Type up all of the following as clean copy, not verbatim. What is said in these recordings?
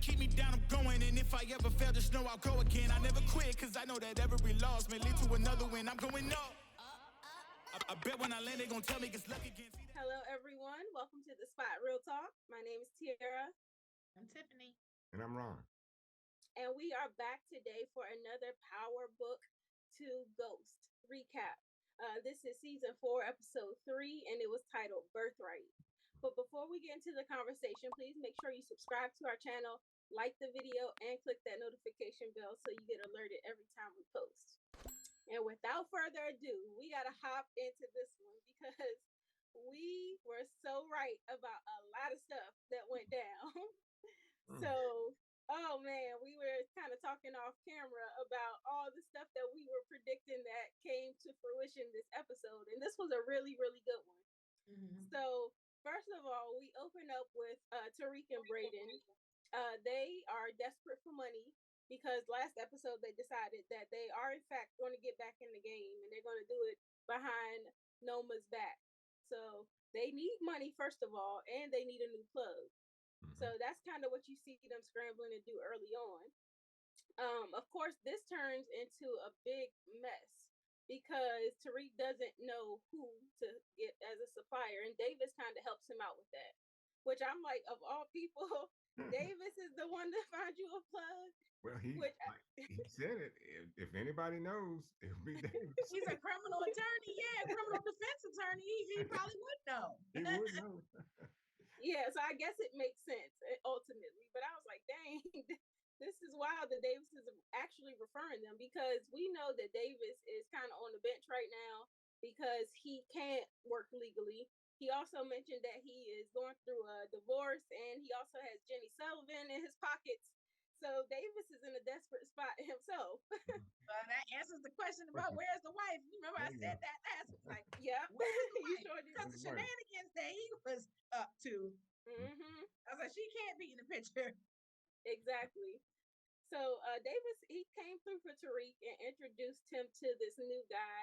keep me down, I'm going. And if I ever fail, just know I'll go again. I never quit, cause I know that every loss may lead to another win. I'm going up. I bet when I land, they gonna tell me it's luck again. Hello, everyone. Welcome to the Spot Real Talk. My name is Tiara. I'm Tiffany. And I'm Ron. And we are back today for another PowerBook to Ghost recap. This is season 4, episode 3, and it was titled Birthright. But before we get into the conversation, please make sure you subscribe to our channel, like the video, and click that notification bell so you get alerted every time we post. And without further ado, we got to hop into this one because we were so right about a lot of stuff that went down. So, oh man, we were kind of talking off camera about all the stuff that we were predicting that came to fruition this episode. And this was a really, really good one. So, first of all, we open up with Tariq and Brayden. They are desperate for money because last episode they decided that they are in fact going to get back in the game and they're going to do it behind Noma's back. So they need money first of all, and they need a new plug. So that's kind of what you see them scrambling to do early on. Of course, this turns into a big mess because Tariq doesn't know who to get as a supplier, and Davis kind of helps him out with that. Which I'm like, of all people, Davis is the one to find you a plug. Well, he said it. If anybody knows, it'll be Davis. He's a criminal attorney, criminal defense attorney. He probably would know. He would know. Yeah, so I guess it makes sense ultimately. But I was like, dang, this is wild that Davis is actually referring them because we know that Davis is kind of on the bench right now because he can't work legally. He also mentioned that he is going through a divorce and he also has Jenny Sullivan in his pockets. So Davis is in a desperate spot himself. Well, that answers the question about where's the wife. You remember I said that last week? Like, yeah, you sure did. Because the shenanigans that he was up to. I was like, she can't be in the picture. Exactly. So Davis, he came through for Tariq and introduced him to this new guy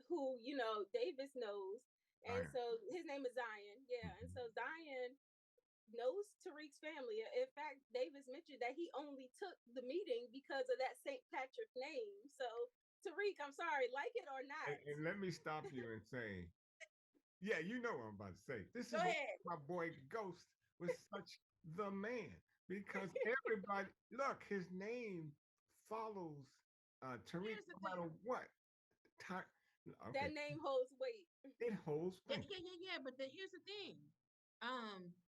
who, you know, Davis knows. And so his name is Zion. Yeah. And so Zion knows Tariq's family. In fact, Davis mentioned that he only took the meeting because of that St. Patrick name. So Tariq, I'm sorry, like it or not. And let me stop you and say, yeah, you know what I'm about to say. This is my boy Ghost was such the man because everybody, look, his name follows Tariq no matter what. That name holds weight. It holds weight. Yeah. But here's the thing.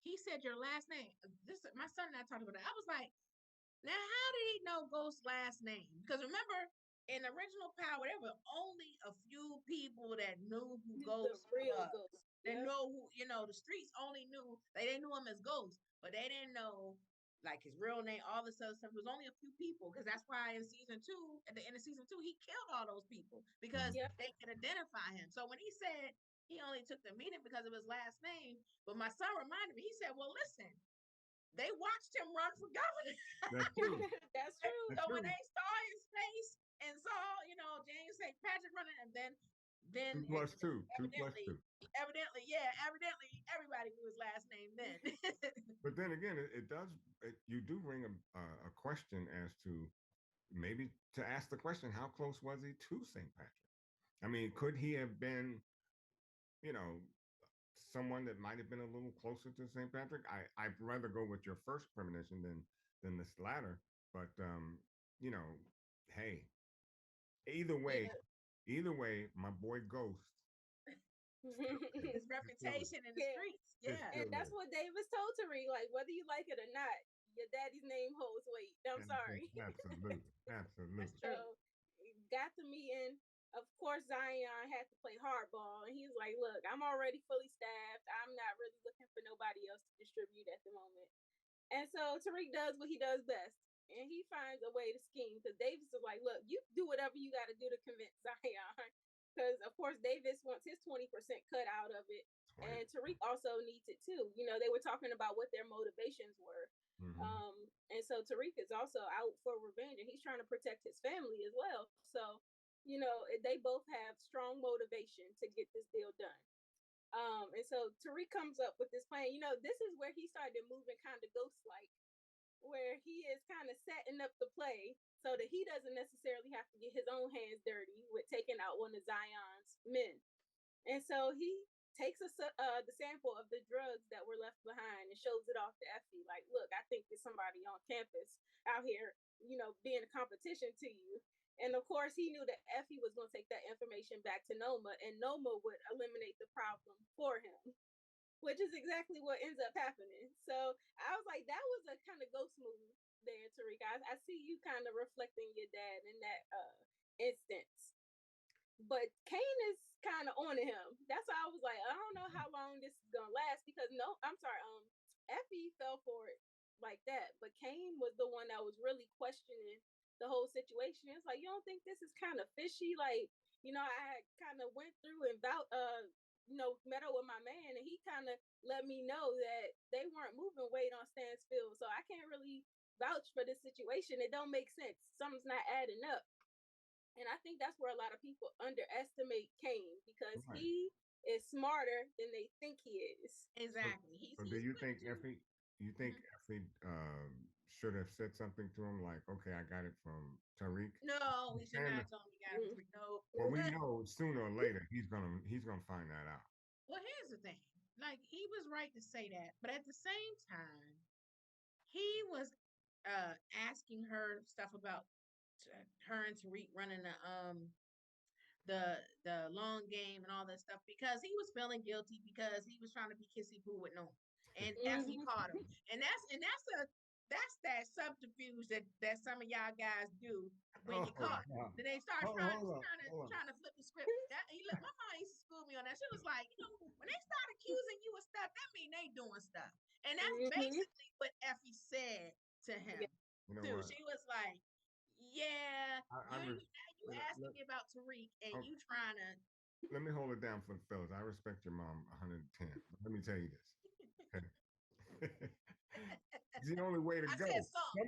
He said your last name. This my son and I talked about it. I was like, now how did he know Ghost's last name? Because remember, in original Power, there were only a few people that knew who Ghost was. Ghost. They know who, you know, the streets only knew, they didn't know him as Ghost, but they didn't know like his real name, all this other stuff. It was only a few people, because that's why in season 2, at the end of season 2, he killed all those people because they could identify him. So when he said he only took the meeting because of his last name, but my son reminded me, he said, well, listen, they watched him run for governor. That's true. That's true. So when they saw his face and saw, you know, James St. Patrick running, and then 2 plus 2. 2 plus 2. Evidently, everybody knew his last name then. But then again, you do bring a question as to maybe to ask the question, how close was he to St. Patrick? I mean, could he have been, you know, someone that might have been a little closer to St. Patrick? I'd rather go with your first premonition than this latter. But you know, hey, either way, my boy Ghost. His reputation in the streets. Yeah. And that's what Davis told Tariq, like, whether you like it or not, your daddy's name holds weight. I'm sorry. Absolutely. So got the meeting. Of course, Zion had to play hardball, and he was like, look, I'm already fully staffed. I'm not really looking for nobody else to distribute at the moment. And so Tariq does what he does best, and he finds a way to scheme, because Davis is like, look, you do whatever you got to do to convince Zion, because, of course, Davis wants his 20% cut out of it, and Tariq also needs it, too. You know, they were talking about what their motivations were. And so Tariq is also out for revenge, and he's trying to protect his family as well. So, you know, they both have strong motivation to get this deal done. And so Tariq comes up with this plan. You know, this is where he started moving kind of ghost-like, where he is kind of setting up the play so that he doesn't necessarily have to get his own hands dirty with taking out one of Zion's men. And so he takes the sample of the drugs that were left behind and shows it off to Effie. Like, look, I think there's somebody on campus out here, being a competition to you. And of course, he knew that Effie was going to take that information back to Noma, and Noma would eliminate the problem for him, which is exactly what ends up happening. So I was like, that was a kind of ghost move there, Tariq. I see you kind of reflecting your dad in that instance. But Kane is kind of on him. That's why I was like, I don't know how long this is gonna last, because Effie fell for it like that, but Kane was the one that was really questioning the whole situation. It's like, you don't think this is kind of fishy? Like, I kind of went through and met up with my man, and he kind of let me know that they weren't moving weight on Stansfield, so I can't really vouch for this situation. It don't make sense. Something's not adding up. And I think that's where a lot of people underestimate Kane, because he is smarter than they think he is. Exactly. So do you think Effie should have said something to him like, okay, I got it from Tariq? No, he should not have told me he got it from Tariq. No. Well, we know sooner or later he's gonna find that out. Well, here's the thing. Like, he was right to say that, but at the same time, he was asking her stuff about her and Tariq running the long game and all that stuff, because he was feeling guilty because he was trying to be kissy poo with Noma, and Effie caught him, and that's that subterfuge that some of y'all guys do when you caught. Then they start trying to flip the script. My mom used to school me on that. She was like, when they start accusing you of stuff, that mean they doing stuff, and that's basically what Effie said to him. Too. She was like, yeah, you asking me about Tariq, and you trying to. Let me hold it down for the fellas. I respect your mom 110. But let me tell you this. It's the only way to go. I said some.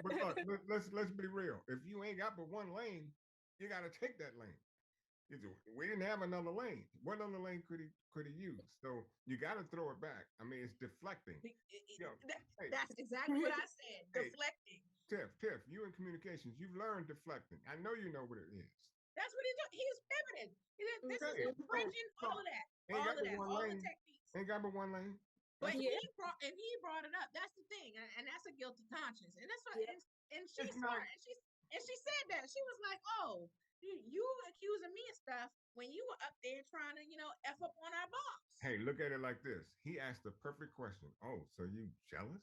But look, let's be real. If you ain't got but one lane, you got to take that lane. We didn't have another lane. What other lane could he use? So you got to throw it back. I mean, it's deflecting. That's exactly what I said. Deflecting. Tiff, you in communications, you've learned deflecting. I know you know what it is. That's what he's doing. He's pivoting. This is bridging all of that. All the techniques. Ain't got but one lane. But he brought it up. That's the thing, and that's a guilty conscience. And that's what. And she's smart. And she said that. She was like, "Oh, you accusing me of stuff when you were up there trying to, f up on our boss." Hey, look at it like this. He asked the perfect question. Oh, so you jealous?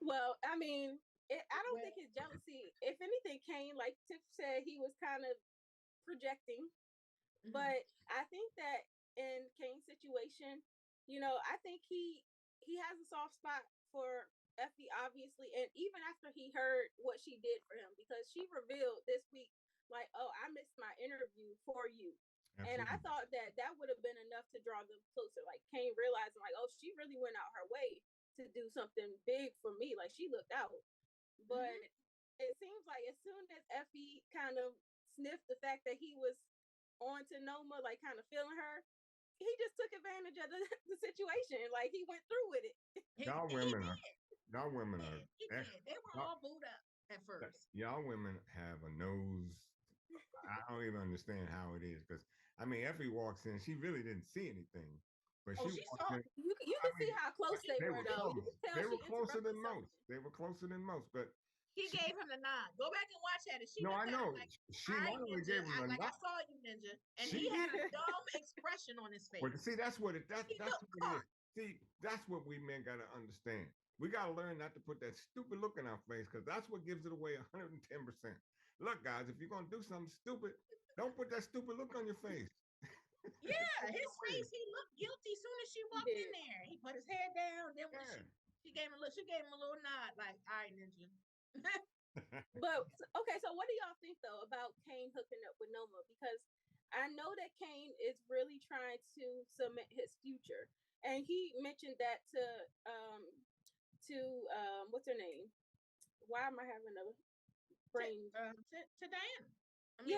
Well, I mean, I don't think it's jealousy. If anything, Kane, like Tiff said, he was kind of projecting. Mm-hmm. But I think that in Kane's situation, I think he has a soft spot for Effie, obviously. And even after he heard what she did for him, because she revealed this week, like, oh, I missed my interview for you. Absolutely. And I thought that would have been enough to draw them closer. Like, Kane realizing, like, oh, she really went out her way to do something big for me. Like, she looked out. But it seems like as soon as Effie kind of sniffed the fact that he was on to Noma, like kind of feeling her, he just took advantage of the situation. Like, he went through with it. Y'all women are. They were all booed up at first. Y'all women have a nose. I don't even understand how it is, because I mean, Effie walks in, she really didn't see anything, but she saw. You can see how close they were, though. They were closer than most. They were closer than most, but. He gave him the nod. Go back and watch that. I know. She not only gave him the nod. I saw you, Ninja, and he had a dumb expression on his face. But see, that's what it is. See, that's what we men got to understand. We got to learn not to put that stupid look in our face, because that's what gives it away 110%. Look, guys, if you're going to do something stupid, don't put that stupid look on your face. Yeah, his face, he looked guilty as soon as she walked in there. He put his head down. Then when she gave him a little nod, like, all right, Ninja. But okay, so what do y'all think though about Kane hooking up with Noma? Because I know that Kane is really trying to cement his future, and he mentioned that to what's her name? Why am I having a brain? To Diana. He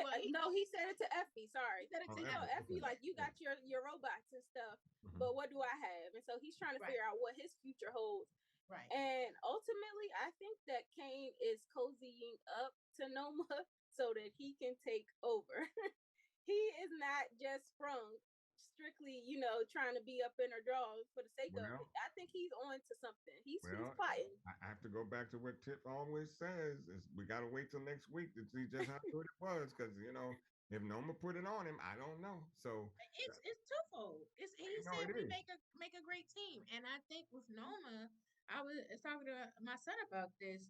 said it to Effie. Sorry, he said it to Effie. Like, you got your robots and stuff, but what do I have? And so he's trying to figure out what his future holds. Right. And ultimately, I think that Kane is cozying up to Noma so that he can take over. He is not just sprung strictly, trying to be up in her drawers for the sake of Well, it. I think he's on to something. He's well, plotting. I have to go back to what Tip always says: is we got to wait till next week to see just how good it was, because if Noma put it on him, I don't know. So It's twofold. He it said we is. make a great team, and I think with Noma, I was talking to my son about this.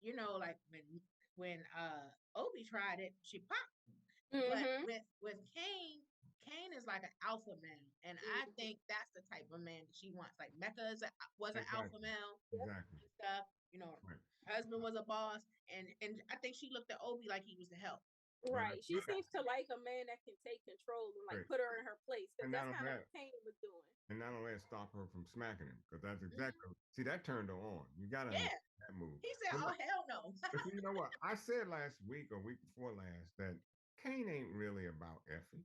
Like when Obi tried it, she popped. But Mm-hmm. with Kane is like an alpha male, and I Mm-hmm. think that's the type of man that she wants. Like Mecca was an alpha Exactly. male Yep. Exactly. and stuff. Right. Her husband was a boss, and I think she looked at Obi like he was the help. But Right. She seems to like a man that can take control and like right. put her in her place because And not that's only kind of that, what Kane was doing. stop her from smacking him, because that's Hmm. exactly. See, that turned her on. You got to Yeah, understand that move. he said, But "Oh look, hell no." but see, you know what? I said last week or week before last that Kane ain't really about Effie.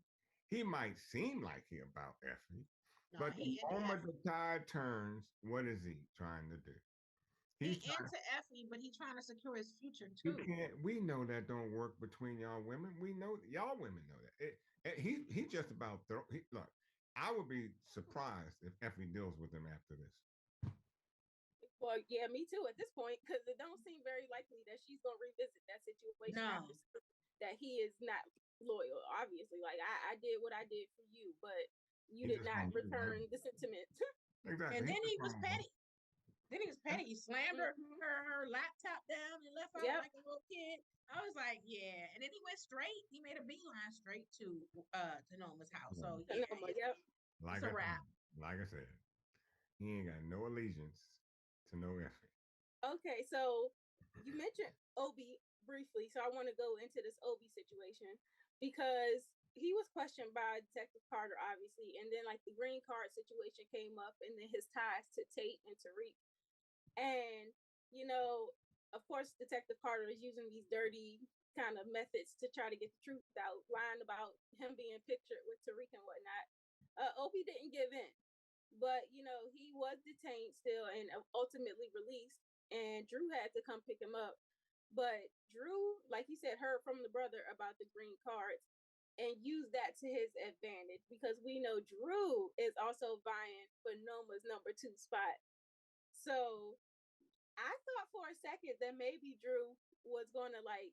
He might seem like he about Effie, No, but the he into moment the Effie. tide turns, what is he trying to do? He's He trying. into Effie, but he trying to secure his future He too. can't. We know that don't work between y'all women. We know y'all women know that. He just about look. I would be surprised if Effie deals with him after this. Well, yeah, me too at this point because it don't seem very likely that she's gonna revisit that situation No, after that he is not loyal. Obviously, like I did what I did for you, but you He did just not gonna move on. return the sentiment. and Exactly. He's then just he was gonna move on. petty. Then he was petty. He slammed Hmm. her laptop down and left out Yep. like a little kid. I was like, yeah. And then he went straight. He made a beeline straight to Noma's house. So yeah, Noma. Yep. it's Like a I said, wrap. like I said, he ain't got no allegiance to no Effie. Okay, so you mentioned Obi briefly, so I want to go into this Obi situation because he was questioned by Detective Carter, obviously, and then like the green card situation came up, and then his ties to Tate and Tariq, and you know, of course, Detective Carter is using these dirty kind of methods to try to get the truth out, lying about him being pictured with Tariq and whatnot. Obi didn't give in, but he was detained still and ultimately released, and Drew had to come pick him up. But Drew, like you said, heard from the brother about the green cards and used that to his advantage because we know Drew is also vying for Noma's number 2 spot. So I thought for a second that maybe Drew was going to like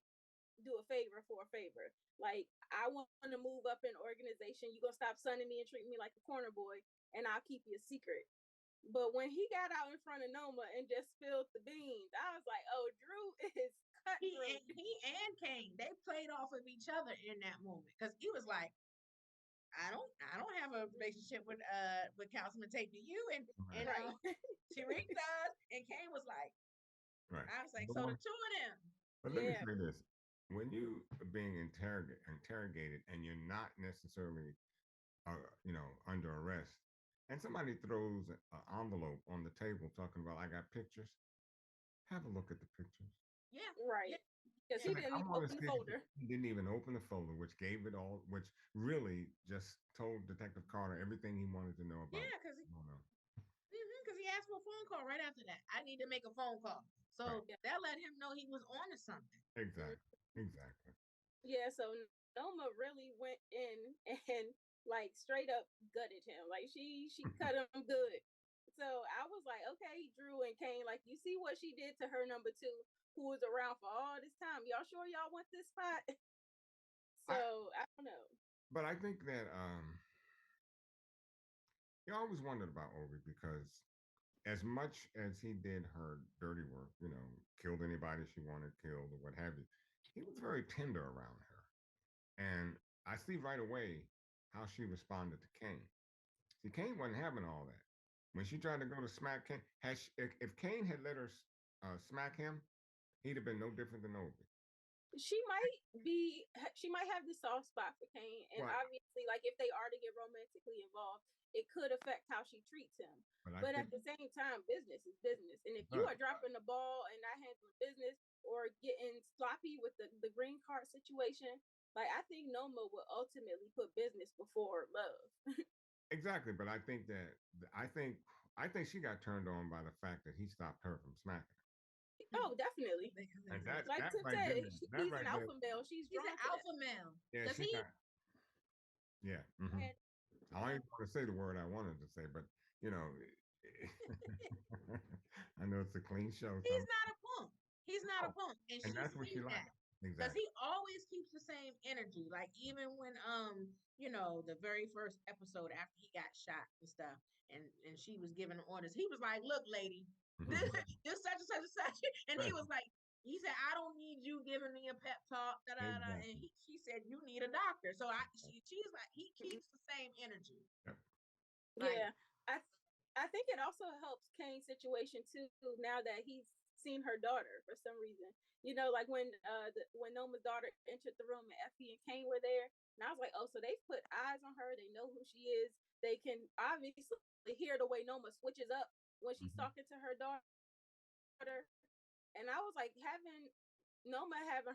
do a favor for a favor. Like, I want to move up in organization. You gonna stop sunning me and treat me like a corner boy, and I'll keep you a secret. But when he got out in front of Noma and just spilled the beans, I was like, "Oh, Drew is cutthroat." He and Kane, they played off of each other in that moment because he was like, I don't have a relationship with Councilman Tate. Do you? And Right. Tariq does, and Kane was like, Right. I was like, But, so the two of them. but let me Yeah. say this: when you are being interrogated, and you're not necessarily, under arrest, and somebody throws an envelope on the table talking about, "I got pictures," have a look at the pictures. Yeah, Right. yeah, Because yeah. he Like, didn't I even want to open the see. folder. He didn't even open the folder, which gave it all, which really just told Detective Carter everything he wanted to know about. Yeah, because No, no. he asked for a phone call right after that. I need to make a phone call. Right. So that let him know he was on to something. Exactly. Exactly. Yeah, so Noma really went in and like straight up gutted him. Like she cut him good. So I was like, okay, Drew and Kane, like you see what she did to her number 2, who was around for all this time. Y'all sure y'all want this spot? I, So I don't know. but I think that you always wondered about Obi, because as much as he did her dirty work, killed anybody she wanted killed or what have you, he was very tender around her. And I see right away how she responded to Kane. See, Kane wasn't having all that. When she tried to go to smack Kane, if Kane had let her smack him, he'd have been no different than Obi. She might have the soft spot for Kane, and But obviously, like if they are to get romantically involved, it could affect how she treats him. but I But think at the same time, business is business, and if you but are dropping the ball and not handling business or getting sloppy with the green card situation, like I think Noma will ultimately put business before love. exactly. But I think I think she got turned on by the fact that he stopped her from smacking her. Oh, definitely. And that Like that Tip right said, there, that he's right an there, alpha male. She's He's drawn an to that. alpha male. yeah, Because she he got, yeah. Hmm. And I don't even want to say the word I wanted to say, but you know, I know it's a clean show, so he's not a punk. He's not a oh, punk. And and she that's what she sees likes. that. Because Exactly. he always keeps the same energy. Like even when the very first episode after he got shot and stuff, and she was giving him orders, he was like, "Look, lady, this, Mhm. this such and such and such," and he was like, he said, "I don't need you giving me a pep talk." Da, da, da. And Exactly. she said, "You need a doctor." So she's like, he keeps the same energy. Yep. Like, yeah, I think it also helps Kane's situation too. Now that he's seen her daughter for some reason, like when Noma's daughter entered the room and Effie and Kane were there, and I was like, oh, so they've put eyes on her. They know who she is. They can obviously hear the way Noma switches up when she's Mhm. talking to her daughter. And I was like, having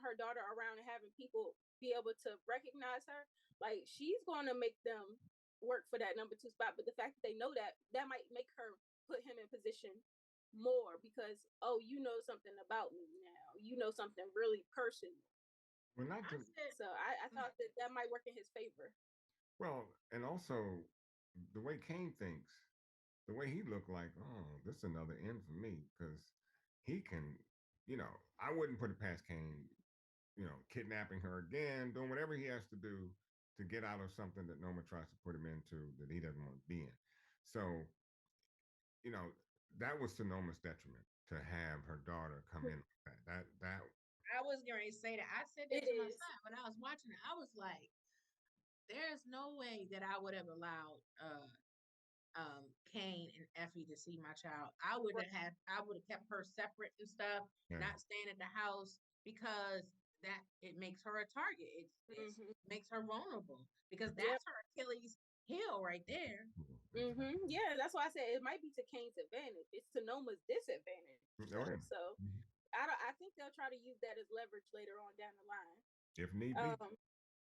her daughter around and having people be able to recognize her, like she's going to make them work for that number two spot. But the fact that they know that might make her put him in position more because, oh, you know something about me now. You know something really personal. Well, not I just said, So I thought that might work in his favor. well, and also the way Kane thinks, the way he looked like, oh, this is another end for me because he can, I wouldn't put it past Kane, kidnapping her again, doing whatever he has to do to get out of something that Noma tries to put him into that he doesn't want to be in. So, you know, that was to Noma's detriment to have her daughter come in like that. That I was going to say that. I said that It to my is. son when I was watching it. I was like, there's no way that I would have allowed Kane and Effie to see my child. I would have kept her separate and stuff, yeah. not staying at the house because that it makes her a target. It Mm-hmm. makes her vulnerable because Yep. that's her Achilles heel right there. Mm-hmm. Yeah, that's why I said it might be to Kane's advantage. It's to Noma's disadvantage, Oh, though. yeah. So Mhm. I think they'll try to use that as leverage later on down the line. If need be. Um,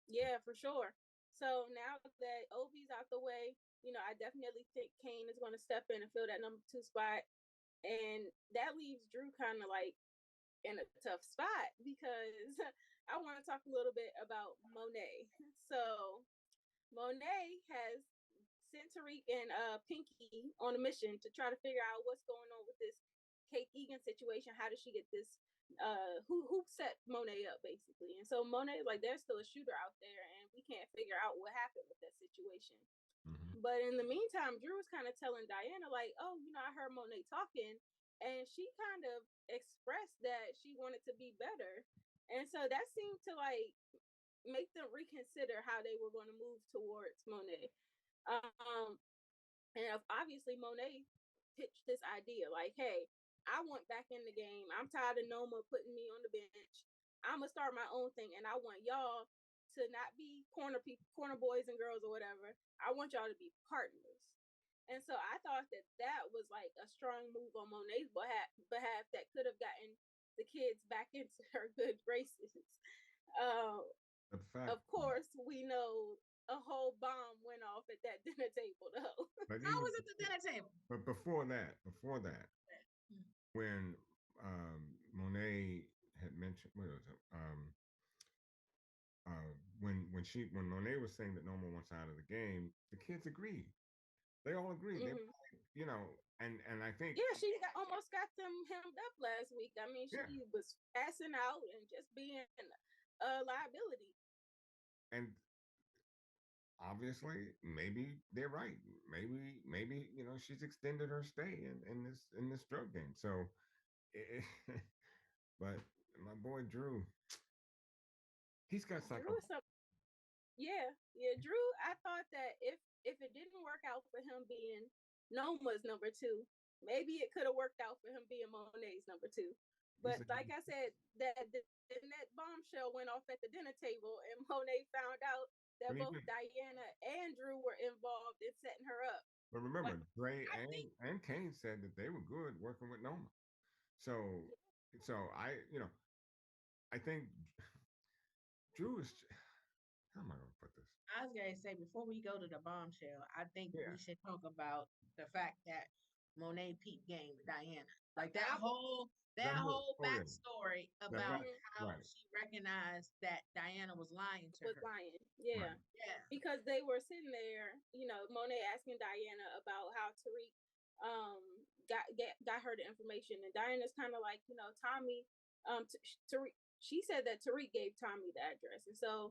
yeah, for sure. So now that Obi's out the way, I definitely think Kane is going to step in and fill that number two spot, and that leaves Drew kind of like in a tough spot because I want to talk a little bit about Monet. So Monet has sent Tariq and Pinky on a mission to try to figure out what's going on with this Kate Egan situation. How did she get this? Who set Monet up basically? And so Monet like there's still a shooter out there, and we can't figure out what happened with that situation. Mhm. But in the meantime, Drew was kind of telling Diana like, oh, I heard Monet talking, and she kind of expressed that she wanted to be better, and so that seemed to like make them reconsider how they were going to move towards Monet. Um, and obviously Monet pitched this idea like, hey, I want back in the game. I'm tired of Noma putting me on the bench. I'm gonna start my own thing, and I want y'all to not be corner people, corner boys and girls or whatever. I want y'all to be partners. And so I thought that was like a strong move on Monet's behalf that could have gotten the kids back into her good graces. Uh, The fact, of course, we know a whole bomb went off at that dinner table, though. but How even was it the dinner table? but before that, when Monet had mentioned what was it? When Monet was saying that Noma wants out of the game, the kids agreed. They all agreed. They, Mm-hmm. you know, and I think Yeah, she almost got them hemmed up last week. I mean, yeah, she was passing out and just being a liability. and obviously maybe they're right. Maybe she's extended her stay in this drug game. So, eh, but my boy Drew, he's got Drew psycho. is some, yeah. Drew, I thought that if it didn't work out for him being Noma's number two, maybe it could have worked out for him being Monet's number two. He's But a, like I said, that bombshell went off at the dinner table, and Monet found out but that both even Diana and Drew were involved in setting her up. but But remember, Dre I and think and Kane said that they were good working with Noma. So so I think Drew is. How am I going to put this? I was gonna say before we go to the bombshell, I think Yeah. we should talk about the fact that Monet peep game with Diana. Like that I was whole That whole story. backstory That about back, how right, she recognized that Diana was lying to was her. lying. Yeah. right. Yeah. Because they were sitting there, Monet asking Diana about how Tariq um got her the information, and Diana's kind of like, Tommy, Tariq. She said that Tariq gave Tommy the address, and so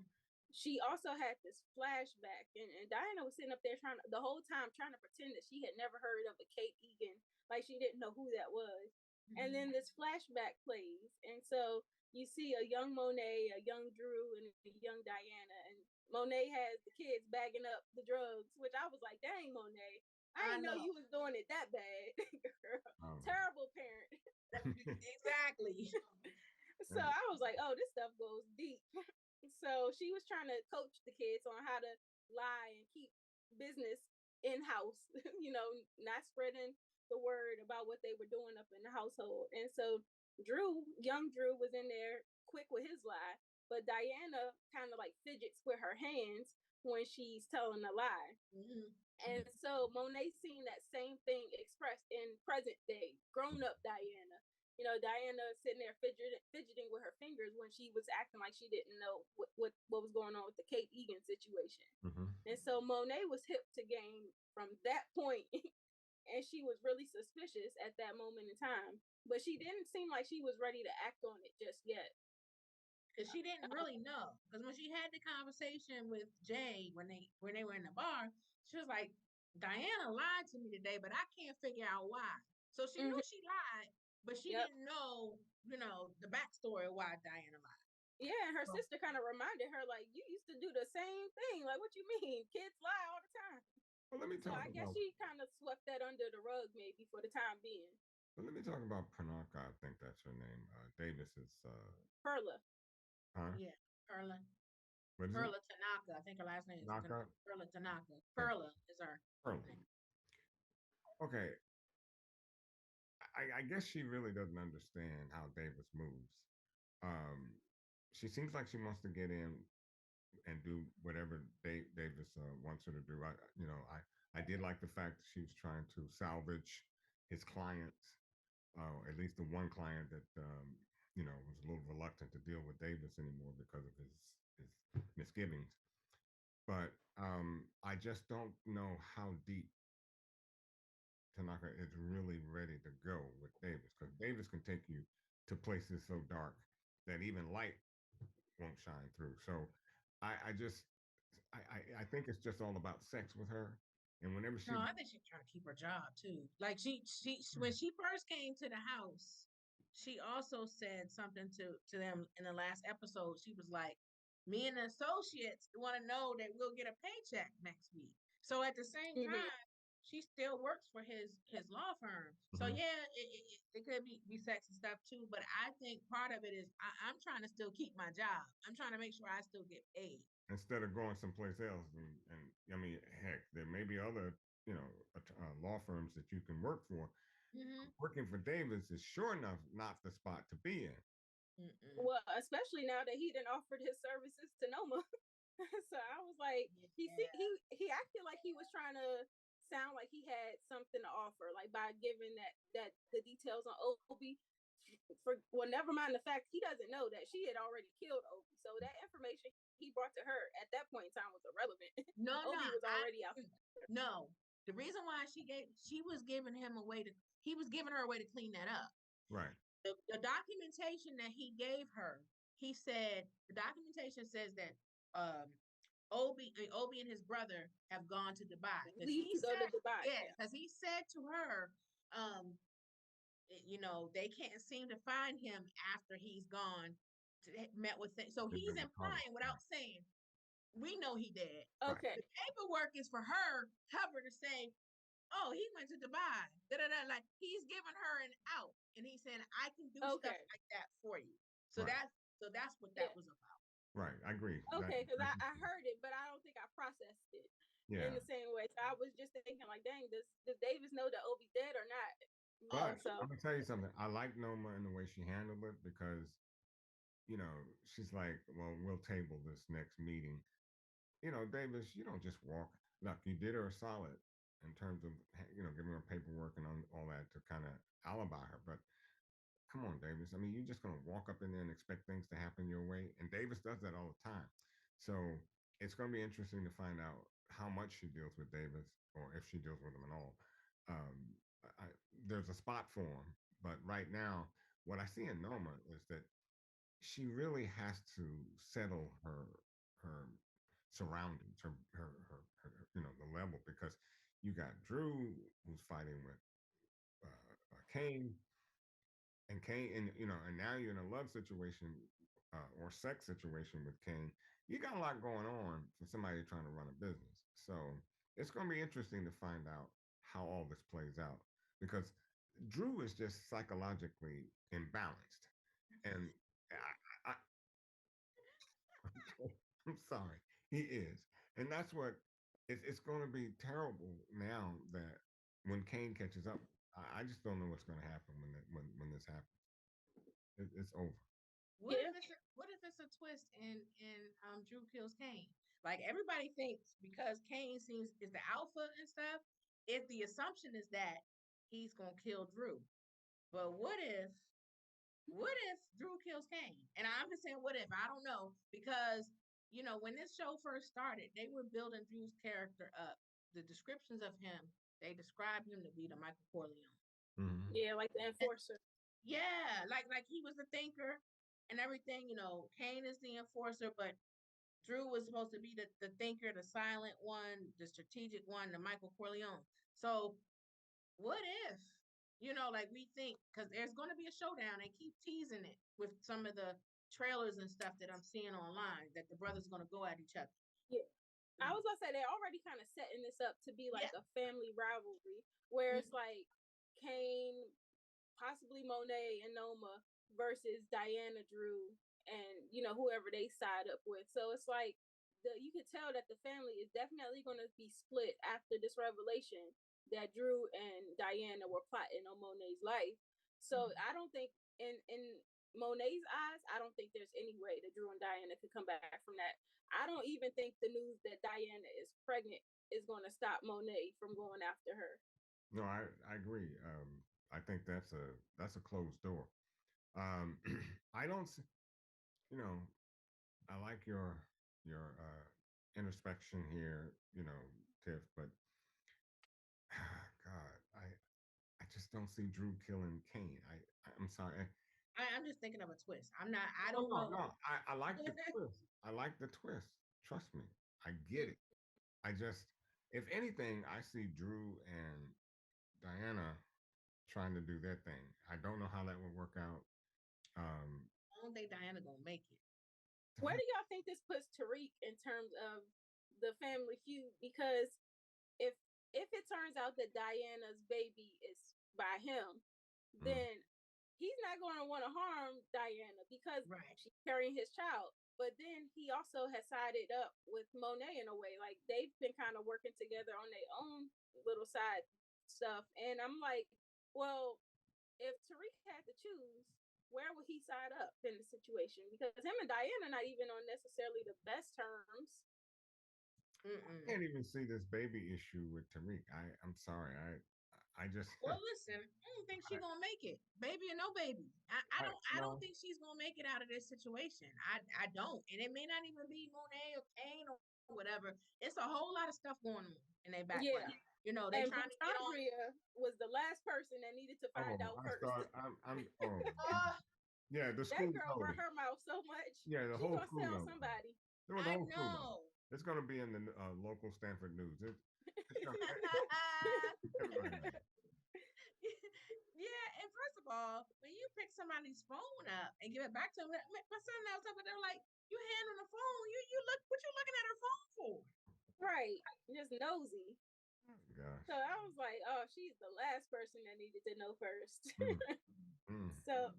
she also had this flashback, and Diana was sitting up there the whole time trying to pretend that she had never heard of a Kate Egan, like she didn't know who that was. And then this flashback plays, and so you see a young Monet, a young Drew, and a young Diana, and Monet has the kids bagging up the drugs, which I was like, dang, Monet, I didn't know you was doing it that bad. Girl, Um, terrible parent. Exactly. So I was like, oh, this stuff goes deep. So she was trying to coach the kids on how to lie and keep business in house, not spreading the word about what they were doing up in the household. And so young Drew was in there quick with his lie, but Diana kind of like fidgets with her hands when she's telling a lie. Mm-hmm. And so Monet seen that same thing expressed in present day, grown up Diana. Diana sitting there fidgeting with her fingers when she was acting like she didn't know what was going on with the Kate Egan situation. mhm. And so Monet was hip to game from that point, and she was really suspicious at that moment in time. But she didn't seem like she was ready to act on it just yet. Because she didn't really know. Because when she had the conversation with Jay when they were in the bar, she was like, Diana lied to me today, but I can't figure out why. So she knew she lied, but she Yep. didn't know, the backstory of why Diana lied. Yeah, and her So, sister kind of reminded her, like, you used to do the same thing. Like, what you mean? Kids lie all the time. Well, let me So talk I guess about. she kind of swept that under the rug, maybe for the time being. Well, let me talk about Pranaka. I think that's her name. Davis is. Perla. Huh? yeah, Perla. What is it? Perla Tanaka. I think her last name is Naka. Perla Tanaka. Okay. Perla is her. Perla. Okay. I guess she really doesn't understand how Davis moves. Um, she seems like she wants to get in and do whatever Davis wants her to do. I did like the fact that she was trying to salvage his clients, at least the one client that was a little reluctant to deal with Davis anymore because of his misgivings. But I just don't know how deep Tanaka is really ready to go with Davis, because Davis can take you to places so dark that even light won't shine through. So I just I think it's just all about sex with her. And whenever she No, I think she's trying to keep her job too. Like she when she first came to the house, she also said something to them in the last episode. She was like, "Me and the associates want to know that we'll get a paycheck next week." So at the same Mm-hmm. time, she still works for his law firm. So Mhm. yeah, it could be sex and stuff too. But I think part of it is I'm trying to still keep my job. I'm trying to make sure I still get paid. instead of going someplace else, and I mean, heck, there may be other law firms that you can work for. Mm-hmm. Working for Davis is sure enough not the spot to be in. Mm-mm. Well, especially now that he done offered his services to Noma. So I was like, Yeah. he acted like he was trying to sound like he had something to offer, like by giving that the details on Obi. Never mind the fact he doesn't know that she had already killed Obi. So that information he brought to her at that point in time was irrelevant. No, no, Obi was already out. no. The reason why she was giving him a way to he was giving her a way to clean that up. Right. The documentation that he gave her, he said the documentation says that um Obi and his brother have gone to Dubai because Leave he to go to said Dubai. yeah Yeah. because he said to her they can't seem to find him after he's gone met with things. So They've he's been recorded. implying without saying we know he did. Right. Okay. The paperwork is for her cover to say, "Oh, he went to Dubai." Da, da, da. Like he's giving her an out, and he's saying, "I can do stuff Okay. like that for you." So Right. that's what that Yeah. was about. Right. I agree. Okay, because I heard it, but I don't think I processed it Yeah. in the same way. So I was just thinking, like, dang, does Davis know that Obi dead or not? Oh, But So I'm gonna tell you something. I like Noma and the way she handled it, because she's like, well, we'll table this next meeting. Davis, you don't just walk. Look, you did her a solid. in terms of giving her paperwork and all that to kind of alibi her. But come on, Davis. I mean, you're just gonna walk up in there and expect things to happen your way, and Davis does that all the time. So it's gonna be interesting to find out how much she deals with Davis, or if she deals with him at all. Um, I, there's a spot for him, but right now, what I see in Noma is that she really has to settle her surroundings, the level, because you got Drew who's fighting with Kane, and Kane, and now you're in a love situation or sex situation with Kane. You got a lot going on for somebody trying to run a business. So it's going to be interesting to find out how all this plays out, because Drew is just psychologically imbalanced, and I, I'm sorry, he is, and that's what it's going to be terrible now that when Kane catches up. I just don't know what's going to happen when this happens. It's over. What if it's a twist in Drew kills Kane? Like everybody thinks because Kane is the alpha and stuff, if the assumption is that he's gonna kill Drew. But what if Drew kills Kane? And I'm just saying what if, I don't know. Because when this show first started, they were building Drew's character up. The descriptions of him, they described him to be the Michael Corleone. Mm-hmm. Yeah, like the enforcer. Yeah, like he was the thinker and everything. Kane is the enforcer, but Drew was supposed to be the thinker, the silent one, the strategic one, the Michael Corleone. So what if, like we think, because there's going to be a showdown. They keep teasing it with some of the trailers and stuff that I'm seeing online that the brothers going to go at each other. Yeah. I was gonna say they're already kind of setting this up to be like a family rivalry, where it's like Kane, possibly Monet and Noma versus Diana, Drew, and whoever they side up with. So it's like you could tell that the family is definitely going to be split after this revelation that Drew and Diana were plotting on Monet's life. So I don't think in Monet's eyes, I don't think there's any way that Drew and Diana could come back from that. I don't even think the news that Diana is pregnant is going to stop Monet from going after her. No, I agree. I think that's a closed door. I don't, I like your introspection here, Tiff, but God, I just don't see Drew killing Kane. I'm sorry. I'm just thinking of a twist. I don't No, know. no. I like the twist. I like the twist. Trust me, I get it. I just, if anything, I see Drew and Diana trying to do their thing. I don't know how that would work out. I don't think Diana gonna make it. Where do y'all think this puts Tariq in terms of the family feud? Because if it turns out that Diana's baby is by him, then he's not going to want to harm Diana because she's carrying his child. But then he also has sided up with Monet in a way. Like they've been kind of working together on their own little side stuff. And I'm like, well, if Tariq had to choose, where would he side up in the situation? Because him and Diana are not even on necessarily the best terms. I can't even see this baby issue with Tariq. I'm sorry. I just. Well, listen. I don't think she's gonna make it, baby or no baby. I don't think she's gonna make it out of this situation. I don't, and it may not even be Monet or Kane or whatever. It's a whole lot of stuff going on in their background. Yeah. They and trying to get on. was the last person that needed to find out first. Yeah, the school. That girl run her mouth so much. Yeah, the whole school. Tell somebody. I know. It's going to be in the local Stanford News. Yeah, and first of all, when you pick somebody's phone up and give it back to them, my son now was up, they're like, "You handling the phone? You look, what you looking at her phone for?" Right, just nosy. Gosh. So I was like, "Oh, she's the last person that needed to know first." So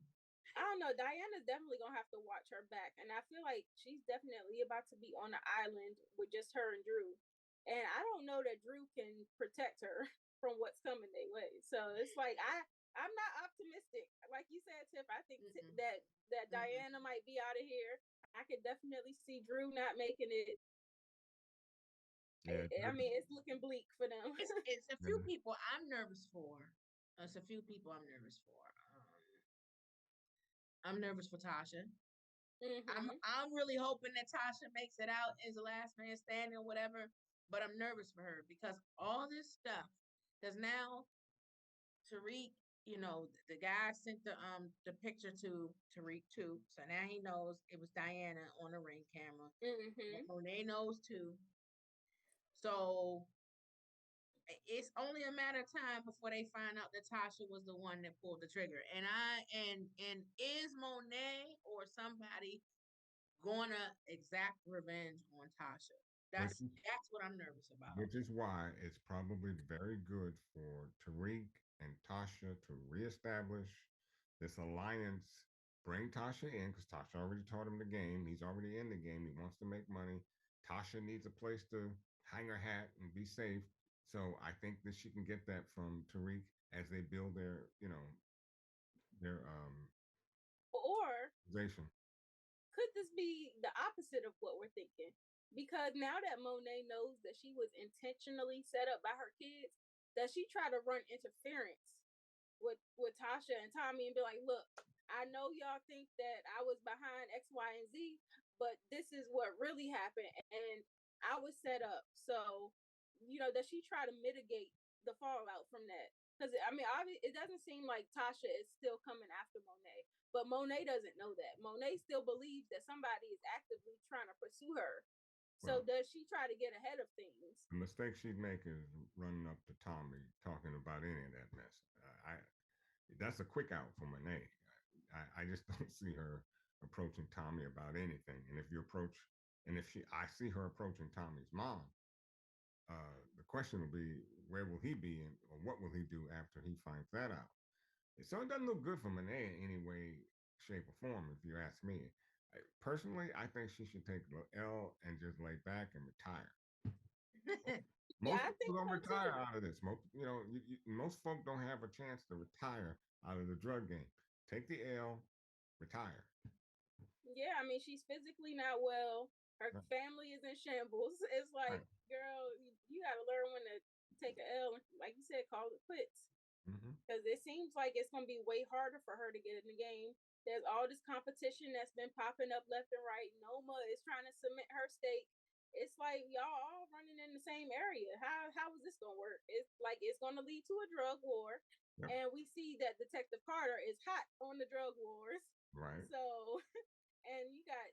I don't know. Diana's definitely gonna have to watch her back, and I feel like she's definitely about to be on the island with just her and Drew. And I don't know that Drew can protect her from what's coming their way. So it's like I'm not optimistic. Like you said, Tiff, I think that Diana might be out of here. I could definitely see Drew not making it. Yeah. I mean, it's looking bleak for them. It's a few people I'm nervous for. It's a few people I'm nervous for. I'm nervous for Tasha. I'm really hoping that Tasha makes it out as the last man standing or whatever. But I'm nervous for her because all this stuff. Because now Tariq, the guy sent the picture to Tariq too. So now he knows it was Diana on the ring camera. Monet knows too. So it's only a matter of time before they find out that Tasha was the one that pulled the trigger. And is Monet or somebody gonna exact revenge on Tasha? That's what I'm nervous about. Which is why it's probably very good for Tariq and Tasha to reestablish this alliance. Bring Tasha in because Tasha already taught him the game. He's already in the game. He wants to make money. Tasha needs a place to hang her hat and be safe. So I think that she can get that from Tariq as they build their or organization. Could this be the opposite of what we're thinking? Because now that Monet knows that she was intentionally set up by her kids, does she try to run interference with Tasha and Tommy and be like, look, I know y'all think that I was behind X, Y, and Z, but this is what really happened. And I was set up. So, does she try to mitigate the fallout from that? Because, I mean, it doesn't seem like Tasha is still coming after Monet. But Monet doesn't know that. Monet still believes that somebody is actively trying to pursue her. So does she try to get ahead of things? The mistake she'd make is running up to Tommy talking about any of that mess. That's a quick out for Monet. I just don't see her approaching Tommy about anything. And if I see her approaching Tommy's mom, the question will be, where will he be or what will he do after he finds that out? So it doesn't look good for Monet in any way, shape, or form, if you ask me. Personally, I think she should take the L and just lay back and retire. Most people don't retire out of this. Most folk don't have a chance to retire out of the drug game. Take the L, retire. Yeah, I mean, she's physically not well. Her family is in shambles. It's like, girl, you got to learn when to take an L. Like you said, call it quits. Because it seems like it's going to be way harder for her to get in the game. There's all this competition that's been popping up left and right. Noma is trying to cement her stake. It's like y'all all running in the same area. How is this going to work? It's like it's going to lead to a drug war. Yep. And we see that Detective Carter is hot on the drug wars. Right. So, and you got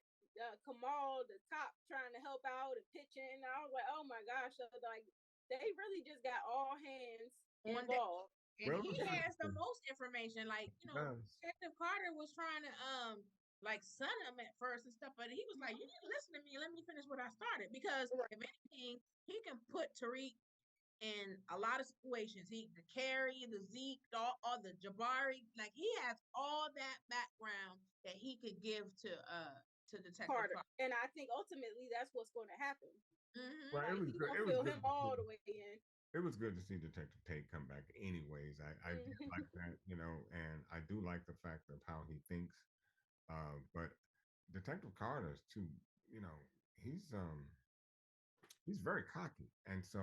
Kamal, the cop, trying to help out and pitch in. I was like, oh my gosh. So like, they really just got all hands involved. And he has the most information. Like, Detective Carter was trying to sun him at first and stuff, but he was like, you need to listen to me. Let me finish what I started. Because if anything, he can put Tariq in a lot of situations. The Carrie, the Zeke, all the Jabari, like he has all that background that he could give to Detective Carter. And I think ultimately that's what's going to happen. Well, like, he's going to fill him all the way in. It was good to see Detective Tate come back anyways. I did like that, and I do like the fact of how he thinks. But Detective Carter is too, he's very cocky. And so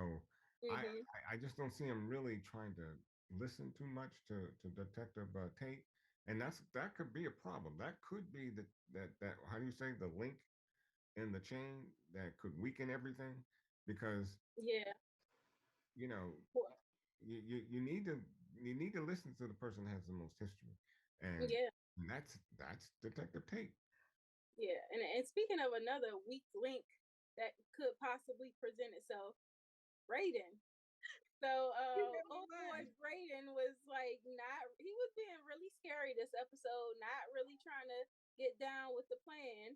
I just don't see him really trying to listen too much to Detective Tate. And that could be a problem. That could be that how do you say, the link in the chain that could weaken everything, because you need to listen to the person that has the most history, and that's Detective Tate. Yeah, and speaking of another weak link that could possibly present itself, Brayden. So old boy Brayden was like he was being really scary this episode, not really trying to get down with the plan.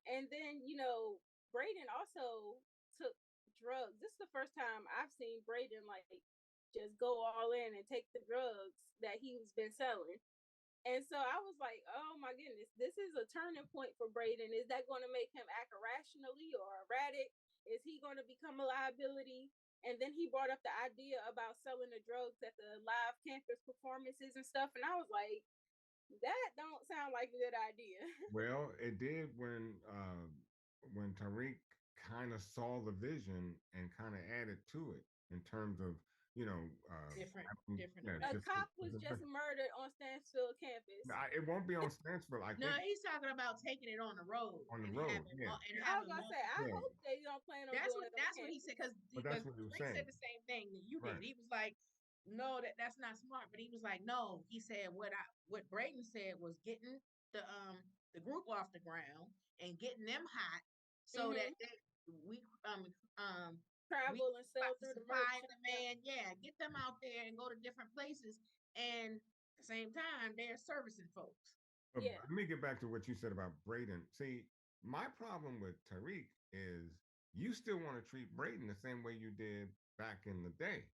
And then Brayden also took drugs. This is the first time I've seen Brayden like just go all in and take the drugs that he's been selling. And so I was like, oh my goodness, this is a turning point for Brayden. Is that going to make him act irrationally or erratic? Is he going to become a liability? And then he brought up the idea about selling the drugs at the live campus performances and stuff. And I was like, that don't sound like a good idea. Well, it did when Tariq kind of saw the vision and kind of added to it in terms of, you know, different. A cop was just murdered on Stansfield campus. It won't be on Stansfield. I think he's talking about taking it on the road. On the road, yeah. I was gonna say, I hope they don't plan on doing it. That's what he said, because Rick said the same thing that you did. He was like, no, that's not smart. But he was like, no. He said what Brayden said was getting the group off the ground and getting them hot, so that we travel and sell through the demand. Yeah, get them out there and go to different places, and at the same time they're servicing folks. Let me get back to what you said about Brayden. See, my problem with Tariq is you still want to treat Brayden the same way you did back in the day.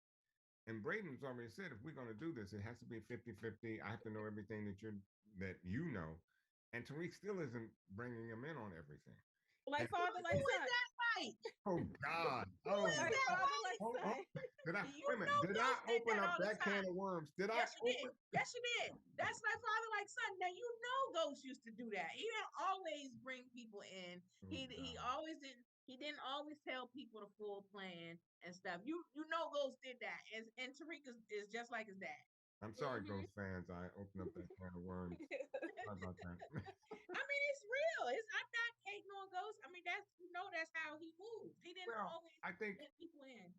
And Brayden's already said, if we're going to do this, it has to be 50-50. I have to know everything that you know. And Tariq still isn't bringing him in on everything. Like father, like son. That right? Oh God! Oh, like father, like son. Did I? Wait a minute. Did I open up that can of worms? Did I? Yes, you did. That's like father, like son. Now you know Ghost used to do that. He didn't always bring people in. He always didn't. He didn't always tell people the full plan and stuff. You know Ghost did that, and Tariq is just like his dad. I'm sorry, Ghost fans. I opened up that can of worms. Sorry about that. I mean, it's real. I'm not hating on Ghost. I mean, that's how he moved. He didn't always let people in.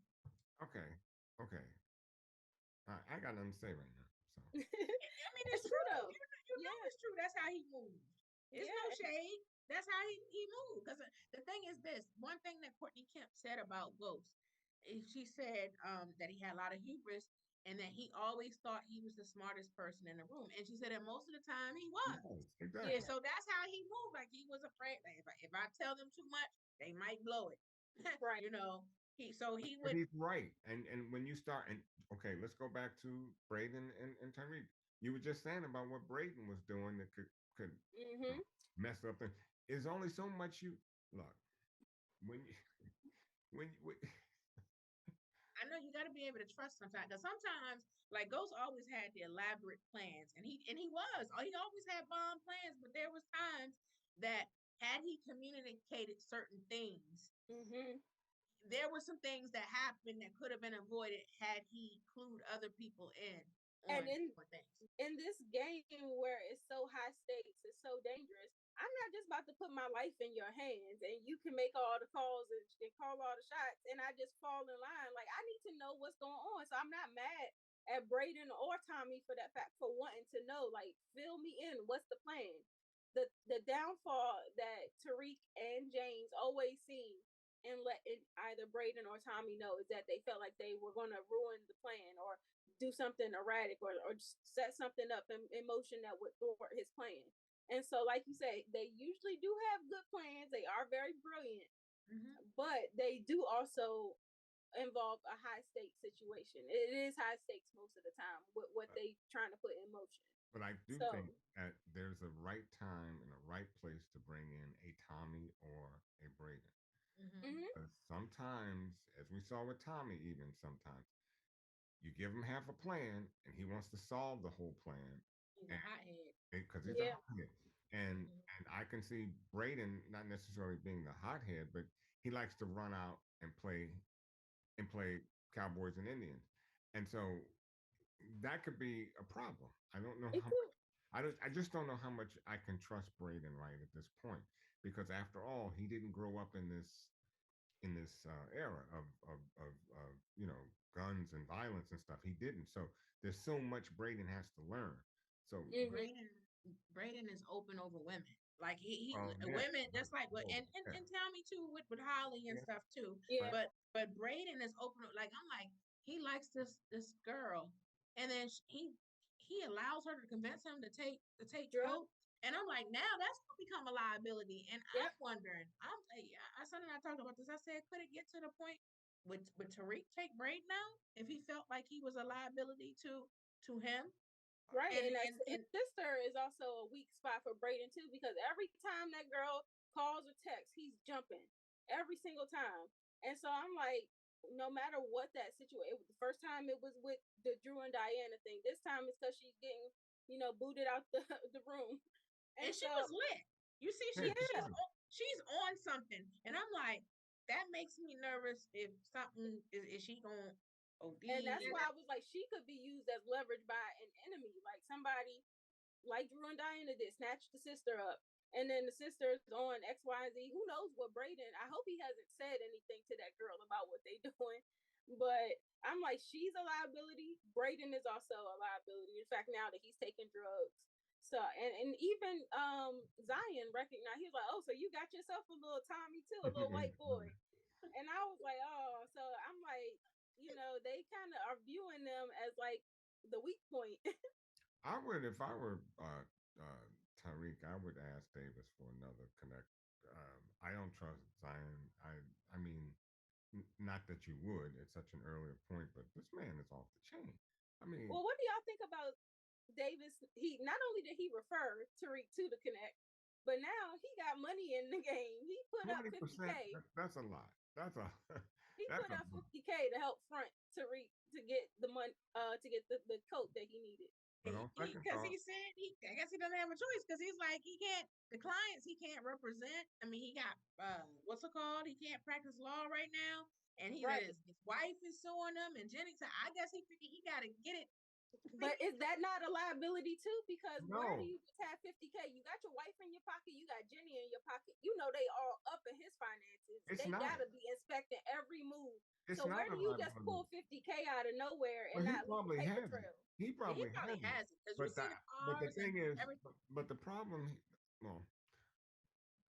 Okay. I got nothing to say right now. So. I mean, it's true though. You know it's true. That's how he moved. It's no shade. That's how he moved. Because the thing is this, one thing that Courtney Kemp said about Ghost, she said that he had a lot of hubris and that he always thought he was the smartest person in the room. And she said that most of the time he was. Exactly. Yeah, so that's how he moved. Like he was afraid. Like if I tell them too much, they might blow it. Right. You know, he would. But he's right. And when you start, and okay, let's go back to Brayden and Tariq. You were just saying about what Brayden was doing that could mess up. And there's only so much you look when I know you got to be able to trust sometimes, because sometimes like Ghost always had the elaborate plans, and he always had bomb plans, but there was times that had he communicated certain things, there were some things that happened that could have been avoided had he clued other people in. And in this game where it's so high stakes, it's so dangerous, I'm not just about to put my life in your hands and you can make all the calls and call all the shots and I just fall in line. Like, I need to know what's going on. So I'm not mad at Brayden or Tommy for that fact, for wanting to know, like, fill me in. What's the plan? The downfall that Tariq and James always see and let either Brayden or Tommy know is that they felt like they were going to ruin the plan or do something erratic or set something up in motion that would thwart his plan. And so, like you say, they usually do have good plans. They are very brilliant, but they do also involve a high stakes situation. It is high stakes most of the time with what they trying to put in motion. But I do think that there's a right time and a right place to bring in a Tommy or a Brayden. Because sometimes, as we saw with Tommy, even sometimes, you give him half a plan and he wants to solve the whole plan. He's a hothead. Because he's a hothead. And I can see Brayden not necessarily being the hothead, but he likes to run out and play Cowboys and Indians. And so that could be a problem. I don't know I just don't know how much I can trust Brayden right at this point, because after all, he didn't grow up in this era of guns and violence and stuff. He didn't. So there's so much Brayden has to learn. So Brayden is open over women. Like he women just like what and Tommy too with Holly and stuff too. Yeah. But Brayden is open. Like I'm like, he likes this girl, and then he allows her to convince him to take drugs. And I'm like, now that's gonna become a liability. And I'm wondering, I'm like, Sonny and I talked about this. I said, could it get to the point would Tariq take Brayden now if he felt like he was a liability to him? Right, and his sister is also a weak spot for Brayden too, because every time that girl calls or texts, he's jumping every single time. And so I'm like, no matter what that situation, the first time it was with the Drew and Diana thing. This time it's because she's getting, booted out the room. And she was lit. You see, she's on something, and I'm like, that makes me nervous. If something is she gonna And OD? that's why I was like, she could be used as leverage by an enemy, like somebody like Drew and Diana did, snatch the sister up. And then the sister's on X, Y, and Z. Who knows what Brayden? I hope he hasn't said anything to that girl about what they doing. But I'm like, she's a liability. Brayden is also a liability. In fact, now that he's taking drugs. So and even Zion recognized, he was like, oh, so you got yourself a little Tommy too, a little white boy. And I was like, oh, so I'm like, they kind of are viewing them as like the weak point. I would, if I were Tariq, I would ask Davis for another connect. I don't trust Zion. I mean, not that you would at such an earlier point, but this man is off the chain. I mean, Well, what do y'all think about Davis? He not only did he refer Tariq to the Connect, but now he got money in the game. He put up 20%. 50K. That's a lot. That's a He that's put a up lot. 50K to help front Tariq to get the money, to get the coat that he needed. But on second Because thought, he said I guess he doesn't have a choice because he's like he can't the clients he can't represent. I mean he got what's it called? He can't practice law right now, and Right. his wife is suing him, and Jennings. I guess he figured he got to get it. But is that not a liability too? Because where do no, you just have 50K? You got your wife in your pocket, you got Jenny in your pocket. You know they all up in his finances. it's They not. gotta be inspecting every move. It's So not where a do you just liability. pull 50K out of nowhere Well, and he not leave a probably paper has it. trail? He Yeah, he probably probably has it. has it because we But see the the but the cars and thing is, everything. but the problem, well,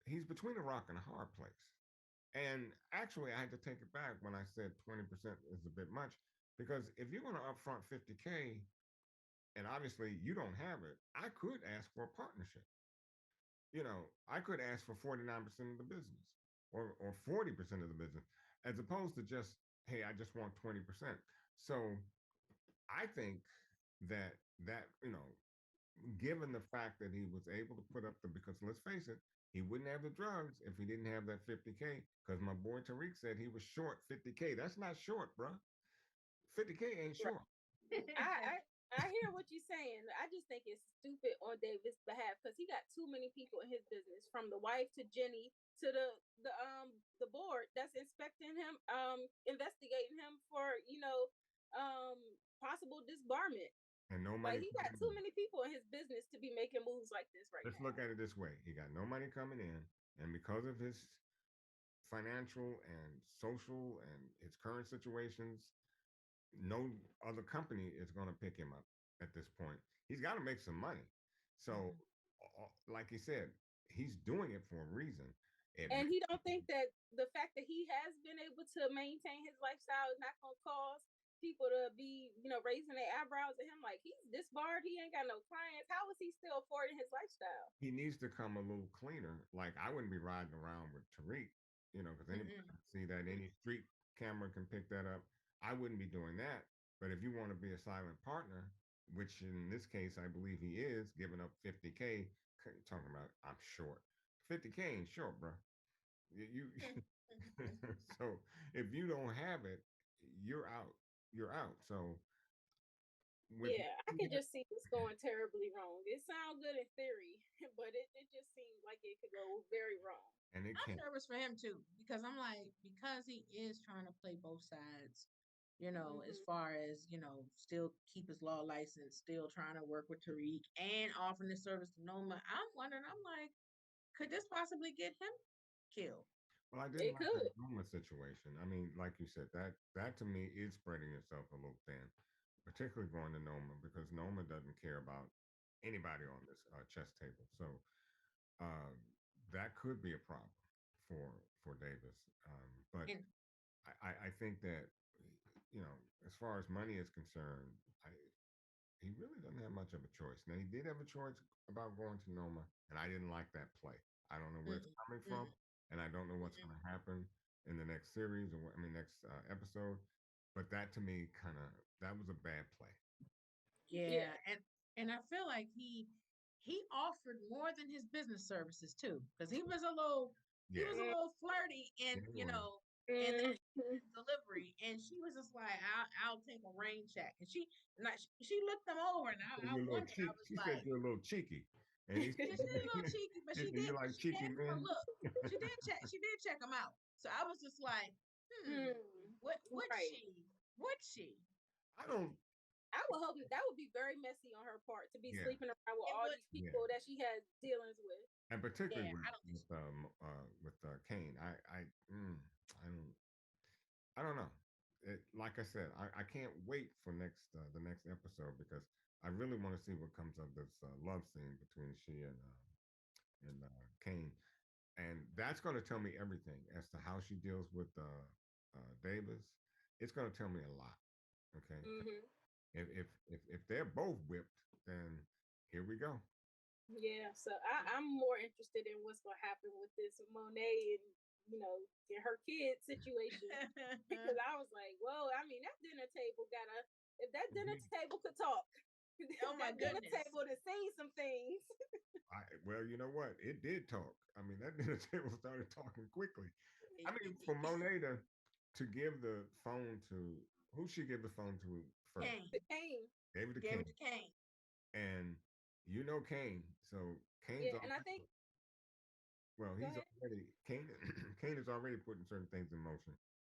he's between a rock and a hard place. And actually, I had to take it back when I said 20% is a bit much, because if you're going to upfront 50K, and obviously you don't have it, I could ask for a partnership. I could ask for 49% of the business, or 40% of the business, as opposed to just, hey, I just want 20%. So I think that given the fact that he was able to put up because let's face it, he wouldn't have the drugs if he didn't have that 50K. Because my boy Tariq said he was short 50K. That's not short, bro. 50K ain't short. I I hear what you're saying. I just think it's stupid on Davis' behalf because he got too many people in his business, from the wife to Jenny to the board that's inspecting him, investigating him for um possible disbarment. And no Like money he got coming too in. many people in his business to be making moves like this right Let's now. look at it this way. He got no money coming in. And because of his financial and social and his current situations, no other company is going to pick him up at this point. He's got to make some money. So, like he said, he's doing it for a reason. And he don't think that the fact that he has been able to maintain his lifestyle is not going to cause people to be, raising their eyebrows at him. Like he's disbarred, he ain't got no clients. How is he still affording his lifestyle? He needs to come a little cleaner. Like I wouldn't be riding around with Tariq, because anybody can see that. Any street camera can pick that up. I wouldn't be doing that. But if you want to be a silent partner, which in this case I believe he is, giving up 50K, talking about I'm short. 50K ain't short, bro. You so if you don't have it, you're out. You're out. So with Yeah, I could just see this going terribly wrong. It sounds good in theory, but it just seems like it could go very wrong. and it I'm can't. nervous for him too because I'm like because he is trying to play both sides. As Hmm. far as still keep his law license, still trying to work with Tariq and offering this service to Noma. I'm wondering. I'm like, could this possibly get him killed? Well, I didn't It like that could. Noma situation. I mean, like you said, that to me is spreading itself a little thin, particularly going to Noma because Noma doesn't care about anybody on this chess table. So uh, that could be a problem for Davis. But And I think that as far as money is concerned, he really doesn't have much of a choice. Now he did have a choice about going to Noma, and I didn't like that play. I don't know where it's mm-mm, coming from, mm-mm, and I don't know what's mm-mm. going to happen in the next series or next episode. But that to me that was a bad play. Yeah, Yeah. and I feel like he offered more than his business services too, because he was a little Yeah, flirty, and yeah, it was. and then Mhm. delivery, and she was just like, I'll take a rain check," and she looked them over, and So I you're a little wondered, I cheek. was She said like, you're a little cheeky, and he she said, did a little cheeky, but he said, you like she cheeky gave him a men. look. She did check him out. So I was just like, Hmm. what would Right. she? Would she? I don't. I would hope that would be very messy on her part to be Yeah, sleeping around with It all would. these yeah, people that she has dealings with. and particularly Yeah, I don't think with Kane. I don't know. Like I said, I can't wait for the next episode because I really want to see what comes of this love scene between she and Kane, and that's going to tell me everything as to how she deals with Davis. It's going to tell me a lot. Okay, Hmm. if they're both whipped, then here we go. Yeah, so I'm more interested in what's gonna happen with this Monet and and her kid situation because it. I was like, whoa, I mean that dinner table gotta if that dinner table could talk, Oh my that dinner goodness. table has seen some things. Well, you know what? It did talk. I mean, that dinner table started talking quickly. I mean, for Monet to give the phone to who she give the phone to first? Kane The Kane, Gave it to gave Kane, it to Kane. and you know Kane. So Kane's yeah, and I already think well. go He's ahead. already Kane. Kane is already putting certain things in motion.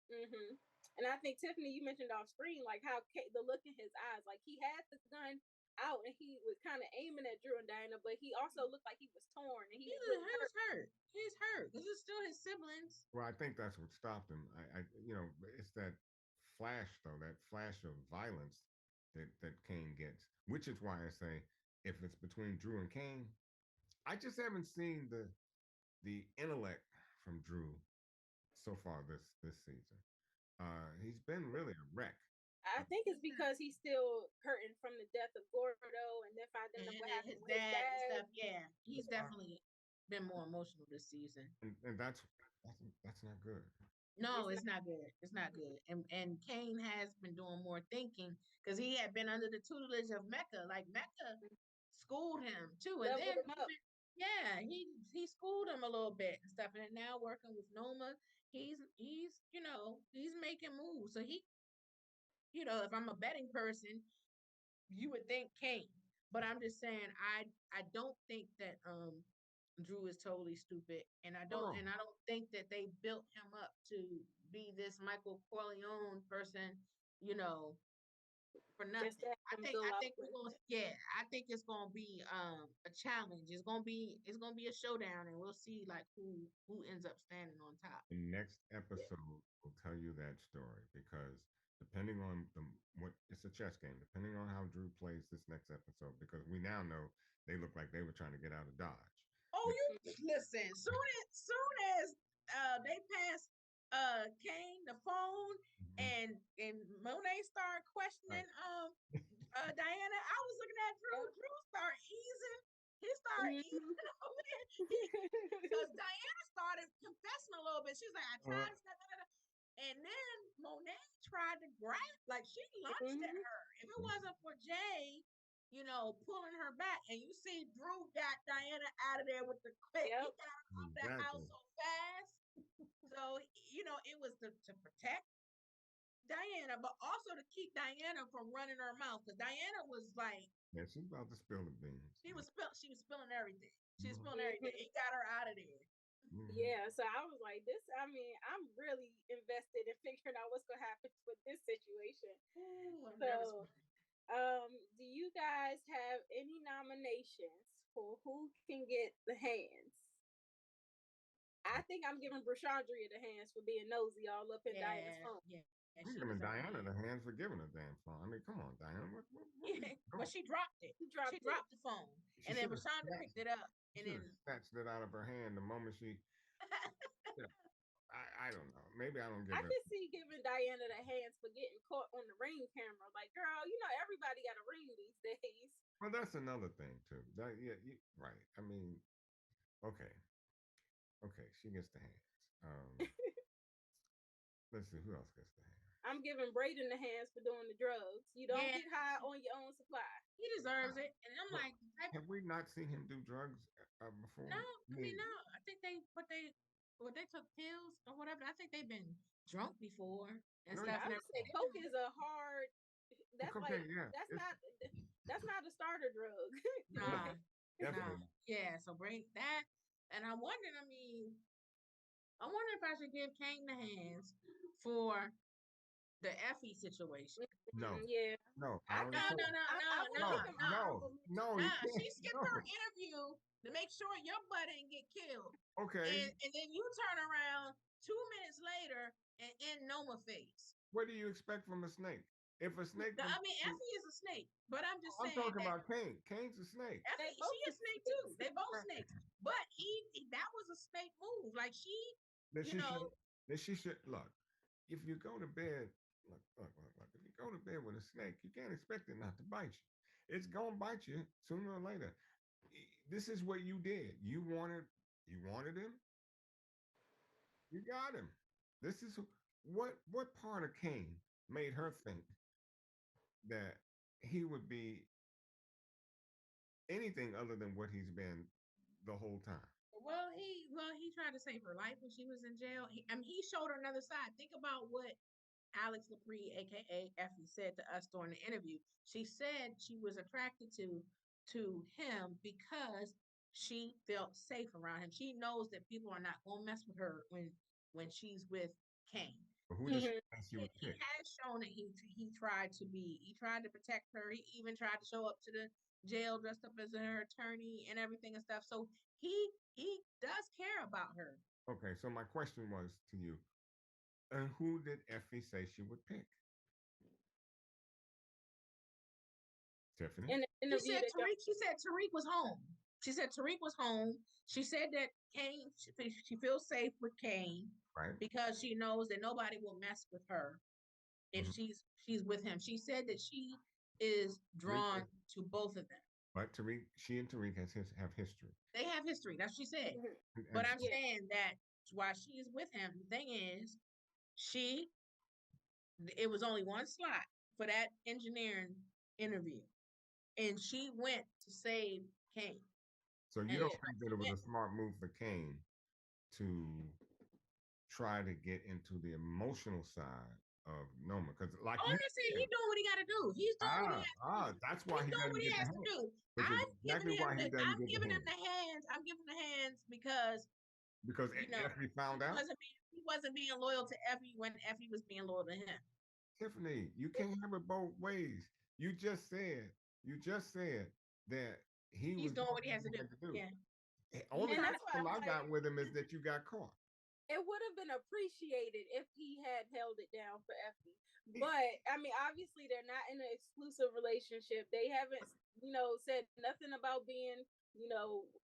Hmm. And I think Tiffany, you mentioned off screen like how the look in his eyes, like he had the gun out and he was kind of aiming at Drew and Diana, but he also looked like he was torn and he was really hurt. He's hurt. He's hurt because it's still his siblings. Well, I think that's what stopped him. It's that flash though, that flash of violence that Kane gets, which is why I say if it's between Drew and Kane, I just haven't seen the intellect from Drew so far this season. He's been really a wreck. I think it's because he's still hurting from the death of Gordo and then finding out And what then happened his with his dad and dad. stuff. Yeah, he's definitely been more emotional this season. And that's not good. No, It's it's not not good. It's not good. And Kane has been doing more thinking because he had been under the tutelage of Mecca. Like Mecca schooled him too, and leveled then him up. yeah, he schooled him a little bit and stuff. And now working with Noma, he's making moves. So if I'm a betting person, you would think Kane. But I'm just saying I don't think that Drew is totally stupid, and I Oh don't no. and I don't think that they built him up to be this Michael Corleone person, you know, for Just nothing. to have him go I out think we're with. going to yeah, I think it's going to be a challenge. It's going to be a showdown, and we'll see like who ends up standing on top. The next Yeah. episode will tell you that story because depending on what it's a chess game. Depending on how Drew plays this next episode, because we now know they look like they were trying to get out of Dodge. Oh, you listen. Soon as they pass Kane the phone Mhm. and Monet started questioning Right. Diana, I was looking at Drew. Yeah. Drew started easing. He started Mhm. easing over there. Because Diana started confessing a little bit. She was like, I Uh, tried to stop. Da, da, da." And then Monet tried to grab, like she lunged at Mhm. her. If it wasn't for Jay, pulling her back, and you see Drew got Diana out of there with the quick. He Yep. got her out that house exactly. so fast. So, it was to protect Diana, but also to keep Diana from running her mouth. Because Diana was like, Yeah, she's about to spill the beans. she was spilling everything. She was Mhm. spilling everything. Mhm. He got her out of there. Mhm. Yeah, so I was like, this. I mean, I'm really invested in figuring out what's gonna happen with this situation. Ooh, I'm nervous for So, do you guys have any nominations for who can get the hands? I think I'm giving Brashandria the hands for being nosy all up in Diana's Yeah, phone. yeah. I'm She giving deserved Diana the it. hands for giving a damn phone. I mean, come on, Diana. What we Yeah, but doing? she dropped it. He She dropped it. dropped the phone, She and then should have Rashonda snatched. picked it up, She and should then have snatched it out of her hand the moment she. You know, I don't know. Maybe I don't give I her. can see giving Diana the hands for getting caught on the ring camera. Like, girl, everybody got a ring these days. Well, that's another thing too. Yeah, right. I mean, okay, okay. She gets the hands. Let's see who else gets the hands. I'm giving Brayden the hands for doing the drugs. You don't yeah, get high on your own supply. he deserves Uh, it. And I'm well, like, the type have we not seen him do drugs before? no, I I mean mean, no. I think they well, they took pills or whatever. I think they've been drunk before and No, stuff. I And would say everything. coke is a hard. That's like cocaine, yeah. that's not a starter drug. Nah, nah. Definitely. Yeah. So bring that. And I'm wondering. I wonder if I should give Kane the hands for the Effie situation. No, Yeah, no. I I already No, think told no, you. no, no, I would no, No, give him an no. honorable no, mention. you Nah, she can't. skipped her No. interview to make sure your butt ain't get killed. Okay. And then you turn around 2 minutes later and in Noma face. What do you expect from a snake? If a snake I comes, mean, Effie is a snake, but I'm just I'm saying talking that about Kane. Kane's a snake. They Effie, she both a snake too. snakes. They both Right. snakes. But that was a snake move. Like she, That you she should. know, That she should look. If you go to bed, look. If you go to bed with a snake, you can't expect it not to bite you. It's gonna bite you sooner or later. This is what you did. You wanted him. You got him. This is what part of Kane made her think that he would be anything other than what he's been the whole time. he tried to save her life when she was in jail. He showed her another side. Think about what Alex Lepre, aka Effie, said to us during the interview. She said she was attracted to him because she felt safe around him. She knows that people are not gonna mess with her when she's with Kane. But who did she Mhm. think she would He pick? has shown that he tried to protect her. He even tried to show up to the jail dressed up as her attorney and everything and stuff. So he does care about her. Okay, so my question was to you, and who did Effie say she would pick? Tiffany? In the She interview said that y'all, Tariq. She said Tariq was home. She said Tariq was home. She said that Kane. She feels safe with Kane Right? because she knows that nobody will mess with her if Mhm. she's with him. She said that she is Tariq drawn is- to both of them. But Tariq, she and Tariq have history. They have history. That's what she said. Mhm. But I'm So, Yeah. saying that while she is with him, the thing is, she it was only one slot for that engineering interview, and she went to save Kane. so you And don't Yeah. think that it was went, a smart move for Kane to try to get into the emotional side of Noma? Because, like oh, you I'm not saying said, he doing what he got to do. He's doing what he has to do. that's why He's he doing doesn't what he get the has to hand. do. Which is exactly why he doesn't I'm get the giving him hand. the hands. I'm giving the hands because Because you know Effie found out. he wasn't being loyal to Effie when Effie was being loyal to him. Tiffany, you can't have it both ways. You just said that he He's was doing doing what he has what to he do. had to do. Yeah. Only And that's why problem I'm I like, got with him is that you got caught. it would have been appreciated if he had held it down for Effie. He- But I mean, obviously they're not in an exclusive relationship. They haven't, said nothing about being,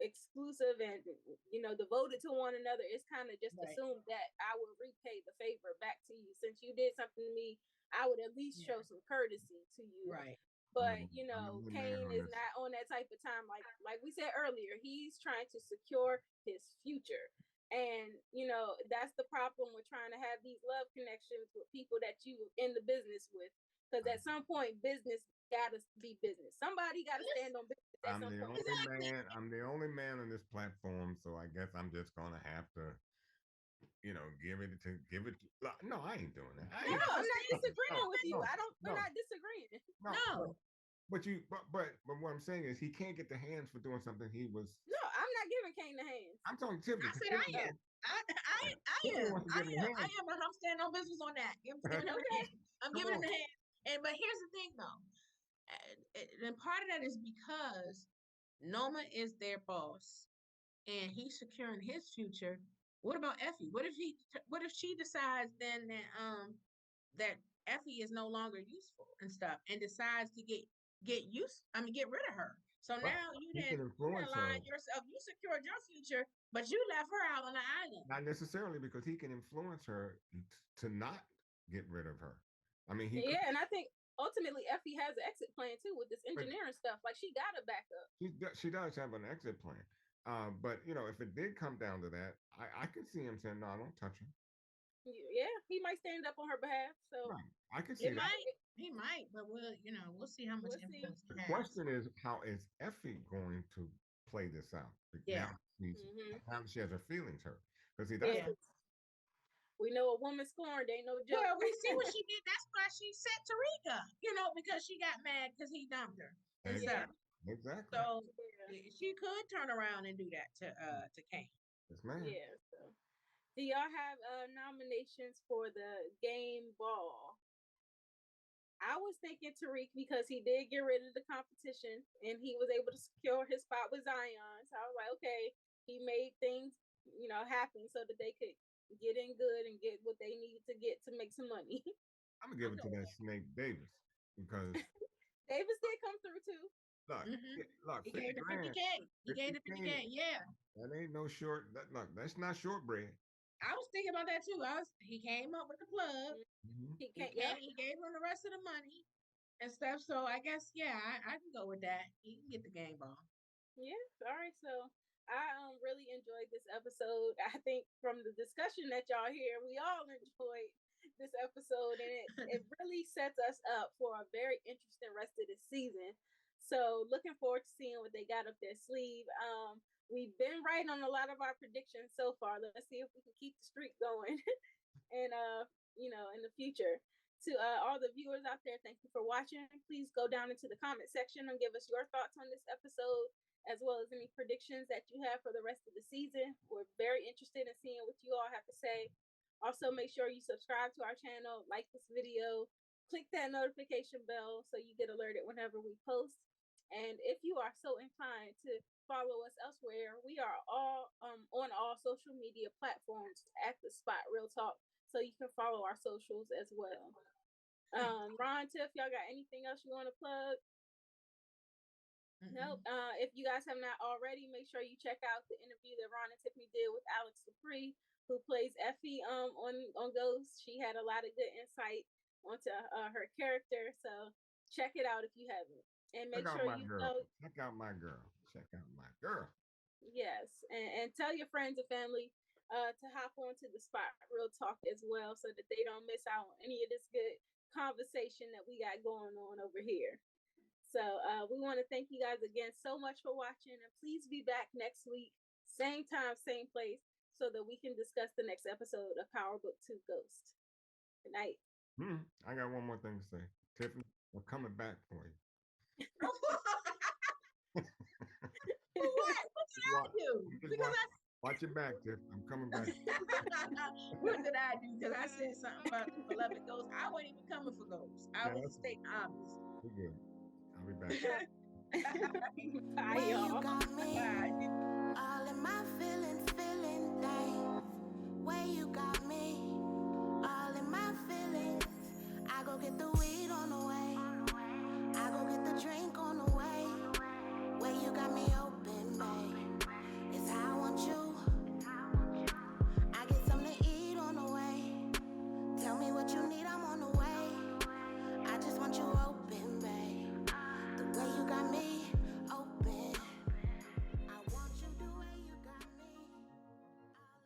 exclusive and devoted to one another. It's kind of just Right. assumed that I will repay the favor back to you since you did something to me. I would at least show some courtesy to you. Right. But I'm the only man Kane on is this. not on that type of time. Like we said earlier, he's trying to secure his future. And that's the problem with trying to have these love connections with people that you in the business with. Because at some point, business gotta be business. Somebody gotta stand on business at I'm some the point. only man. I'm the only man on this platform, so I guess I'm just gonna have to, give it. No, I ain't doing that. No, I'm not disagreeing with you. no, We're no. not disagreeing. No. But what I'm saying is he can't get the hands for doing something he was. No, I'm not giving Kane the hands. I'm talking Tiffany. I said I am. Tiffany I wants to give him the am. I hands. am. And I'm standing on business on that. I'm giving him the Okay. hand. I'm Come giving him on. the hand. But here's the thing, though. And part of that is because Noma is their boss, and he's securing his future. What about Effie? What if she decides then that Effie is no longer useful and stuff, and decides to get rid of her. So But now he can you influence her. aligned yourself. You secured your future, but you left her out on the island. Not necessarily because he can influence her to not get rid of her. I mean, he. Yeah, and I think ultimately Effie has an exit plan too with this But engineering stuff. Like she got a backup. she does have an exit plan. But if it did come down to that, I can see him saying, "No, don't touch her." Yeah, he might stand up on her behalf. So Right. I can see It that. might, he might, but we'll see how much We'll see. influence he The has. question is, how is Effie going to play this out? Yeah. Now Mhm. now she has her feelings hurt. Because see, that's We know a woman scorned ain't no joke. Well, we see what she did. That's why she set Tariq up, because she got mad because he dumped her. Exactly. So she could turn around and do that to Kane. Yes, ma'am. Yeah. So, do y'all have nominations for the game ball? I was thinking Tariq because he did get rid of the competition and he was able to secure his spot with Zion. So I was like, okay, he made things, happen so that they could get in good and get what they needed to get to make some money. I'm gonna give it to that Snake Davis because Davis did come through too. Look, He gave the 50K. He gave the 50K. Yeah. That ain't no short. Look, that's not shortbread. I was thinking about that too. He came up with the plug. Mm-hmm. He gave him the rest of the money and stuff. So I guess I can go with that. He can get the game ball. Yeah. All right. So I really enjoyed this episode. I think from the discussion that y'all hear, we all enjoyed this episode, and it really sets us up for a very interesting rest of this season. So looking forward to seeing what they got up their sleeve. We've been right on a lot of our predictions so far. Let's see if we can keep the streak going and in the future. To all the viewers out there, thank you for watching. Please go down into the comment section and give us your thoughts on this episode, as well as any predictions that you have for the rest of the season. We're very interested in seeing what you all have to say. Also, make sure you subscribe to our channel, like this video, click that notification bell so you get alerted whenever we post. And if you are so inclined to follow us elsewhere, we are all on all social media platforms at The Spot Real Talk, so you can follow our socials as well. Ron, Tiff, y'all got anything else you want to plug? Nope. If you guys have not already, make sure you check out the interview that Ron and Tiffany did with Alex Dupree, who plays Effie on Ghost. She had a lot of good insight onto her character, so check it out if you haven't. And make sure you know. Check out my girl. Check out my girl. Yes, and tell your friends and family to hop onto The Spot Real Talk as well, so that they don't miss out on any of this good conversation that we got going on over here. So we want to thank you guys again so much for watching, and please be back next week, same time, same place, so that we can discuss the next episode of PowerBook 2 Ghost. Good night. I got one more thing to say. Tiffany, we're coming back for you. What? What did I do? Watch your back, Tiff. I'm coming back. What did I do? Because I said something about the beloved Ghost. I wasn't even coming for Ghost. I was stating obvious. We're good. I'll be back. Bye, y'all. Bye. All in my feeling things. Where you got me, all in my feelings. I go get the weed on the way. I go get the drink on the way.